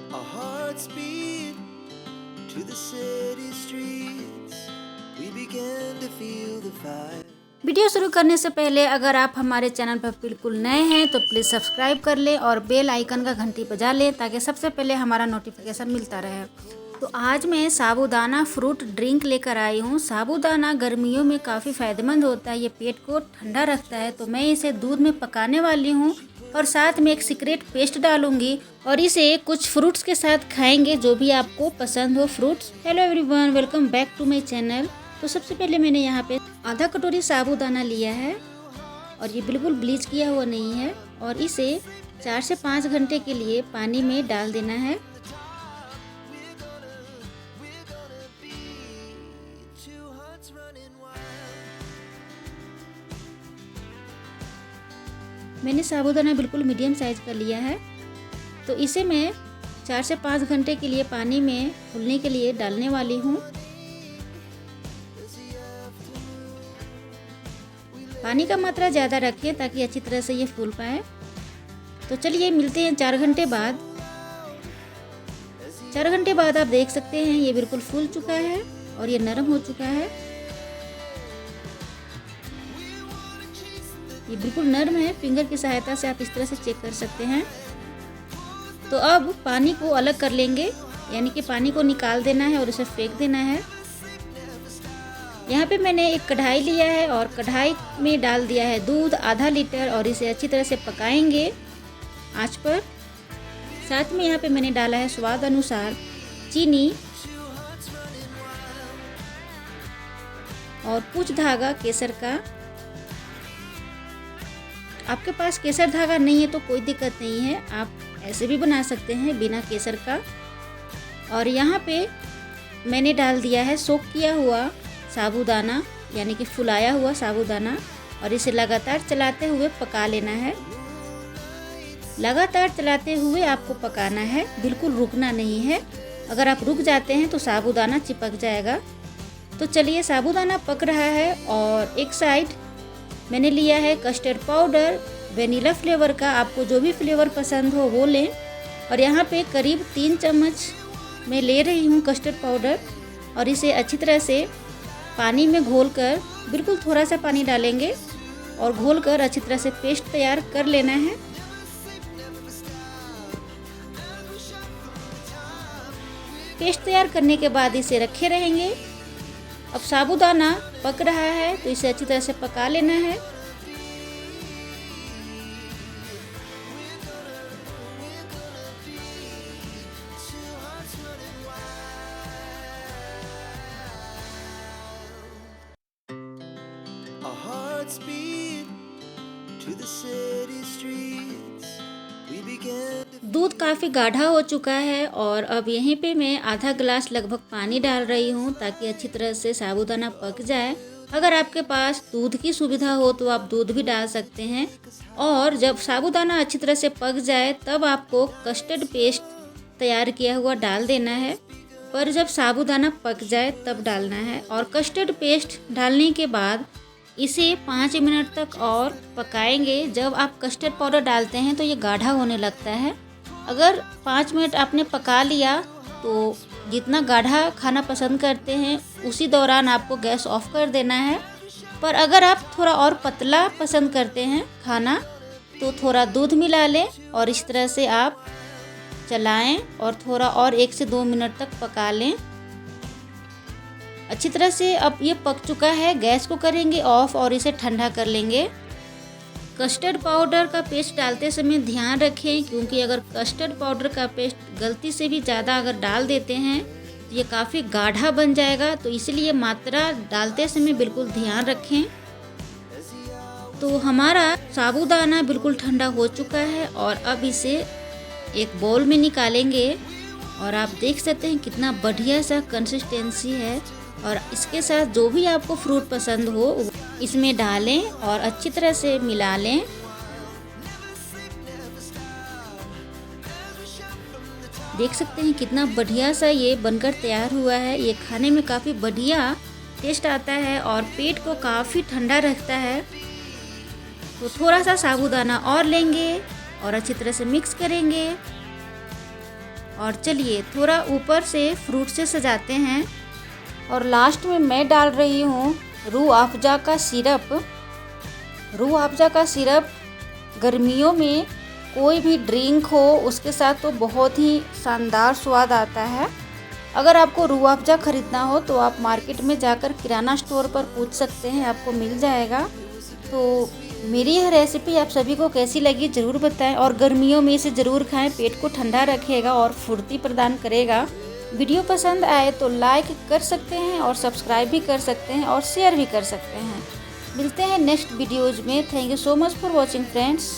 Our hearts beat to the city streets. We began to feel the fire. Video शुरू करने से पहले अगर आप हमारे चैनल पर बिल्कुल नए हैं तो प्लीज़ सब्सक्राइब कर लें और बेल आइकन का घंटी बजा लें ताकि सबसे पहले हमारा नोटिफिकेशन मिलता रहे। तो आज मैं साबूदाना फ्रूट ड्रिंक लेकर आई हूँ। साबूदाना गर्मियों में काफ़ी फ़ायदेमंद होता है, ये पेट को ठंडा रखता है। तो मैं इसे दूध में पकाने वाली हूँ और साथ में एक सीक्रेट पेस्ट डालूंगी और इसे कुछ फ्रूट्स के साथ खाएंगे जो भी आपको पसंद हो fruits. Hello everyone, welcome back to my channel. तो सबसे पहले मैंने यहाँ पे आधा कटोरी साबूदाना लिया है और ये बिल्कुल ब्लीच किया हुआ नहीं है और इसे 4 से 5 घंटे के लिए पानी में डाल देना है। मैंने साबूदाना बिल्कुल मीडियम साइज़ का लिया है। तो इसे मैं 4 से 5 घंटे के लिए पानी में फूलने के लिए डालने वाली हूँ। पानी का मात्रा ज़्यादा रखें ताकि अच्छी तरह से ये फूल पाए। तो चलिए मिलते हैं 4 घंटे बाद। 4 घंटे बाद आप देख सकते हैं ये बिल्कुल फूल चुका है और ये नरम हो चुका है। ये बिल्कुल नरम है, फिंगर की सहायता से आप इस तरह से चेक कर सकते हैं। तो अब पानी को अलग कर लेंगे, यानी कि पानी को निकाल देना है और उसे फेंक देना है। यहाँ पे मैंने एक कढ़ाई लिया है और कढ़ाई में डाल दिया है दूध आधा लीटर और इसे अच्छी तरह से पकाएंगे आंच पर। साथ में यहाँ पे मैंने डाला है स्वाद अनुसार चीनी और कुछ धागा केसर का। आपके पास केसर धागा नहीं है तो कोई दिक्कत नहीं है, आप ऐसे भी बना सकते हैं बिना केसर का। और यहाँ पे मैंने डाल दिया है सोक किया हुआ साबूदाना, यानी कि फुलाया हुआ साबूदाना, और इसे लगातार चलाते हुए पका लेना है। लगातार चलाते हुए आपको पकाना है, बिल्कुल रुकना नहीं है। अगर आप रुक जाते हैं तो साबूदाना चिपक जाएगा। तो चलिए साबूदाना पक रहा है और एक साइड मैंने लिया है कस्टर्ड पाउडर वेनिला फ्लेवर का। आपको जो भी फ्लेवर पसंद हो वो लें। और यहाँ पे करीब 3 चम्मच मैं ले रही हूँ कस्टर्ड पाउडर और इसे अच्छी तरह से पानी में घोलकर, बिल्कुल थोड़ा सा पानी डालेंगे और घोलकर अच्छी तरह से पेस्ट तैयार कर लेना है। पेस्ट तैयार करने के बाद इसे रखे रहेंगे। अब साबूदाना पक रहा है तो इसे अच्छी तरह से पका लेना है। Our hearts beat to the city streets. We began to दूध काफ़ी गाढ़ा हो चुका है और अब यहीं पे मैं आधा गिलास लगभग पानी डाल रही हूँ ताकि अच्छी तरह से साबूदाना पक जाए। अगर आपके पास दूध की सुविधा हो तो आप दूध भी डाल सकते हैं। और जब साबूदाना अच्छी तरह से पक जाए तब आपको कस्टर्ड पेस्ट तैयार किया हुआ डाल देना है, पर जब साबूदाना पक जाए तब डालना है। और कस्टर्ड पेस्ट डालने के बाद इसे 5 मिनट तक और पकाएंगे। जब आप कस्टर्ड पाउडर डालते हैं तो ये गाढ़ा होने लगता है। अगर 5 मिनट आपने पका लिया तो जितना गाढ़ा खाना पसंद करते हैं उसी दौरान आपको गैस ऑफ कर देना है। पर अगर आप थोड़ा और पतला पसंद करते हैं खाना तो थोड़ा दूध मिला लें और इस तरह से आप चलाएं और थोड़ा और 1 से 2 मिनट तक पका लें अच्छी तरह से। अब ये पक चुका है, गैस को करेंगे ऑफ और इसे ठंडा कर लेंगे। कस्टर्ड पाउडर का पेस्ट डालते समय ध्यान रखें, क्योंकि अगर कस्टर्ड पाउडर का पेस्ट गलती से भी ज़्यादा अगर डाल देते हैं तो ये काफ़ी गाढ़ा बन जाएगा। तो इसलिए मात्रा डालते समय बिल्कुल ध्यान रखें। तो हमारा साबूदाना बिल्कुल ठंडा हो चुका है और अब इसे एक बाउल में निकालेंगे और आप देख सकते हैं कितना बढ़िया सा कंसिस्टेंसी है। और इसके साथ जो भी आपको फ्रूट पसंद हो इसमें डालें और अच्छी तरह से मिला लें। देख सकते हैं कितना बढ़िया सा ये बनकर तैयार हुआ है। ये खाने में काफ़ी बढ़िया टेस्ट आता है और पेट को काफ़ी ठंडा रखता है। तो थोड़ा सा साबूदाना और लेंगे और अच्छी तरह से मिक्स करेंगे और चलिए थोड़ा ऊपर से फ्रूट से सजाते हैं। और लास्ट में मैं डाल रही हूँ रूह अफ़ज़ा का सिरप। रूह अफ़ज़ा का सिरप गर्मियों में कोई भी ड्रिंक हो उसके साथ तो बहुत ही शानदार स्वाद आता है। अगर आपको रूह अफ़ज़ा ख़रीदना हो तो आप मार्केट में जाकर किराना स्टोर पर पूछ सकते हैं, आपको मिल जाएगा। तो मेरी यह रेसिपी आप सभी को कैसी लगी ज़रूर बताएं और गर्मियों में इसे ज़रूर खाएं, पेट को ठंडा रखेगा और फुर्ती प्रदान करेगा। वीडियो पसंद आए तो लाइक कर सकते हैं और सब्सक्राइब भी कर सकते हैं और शेयर भी कर सकते हैं। मिलते हैं नेक्स्ट वीडियोज़ में। Thank you so much for watching friends.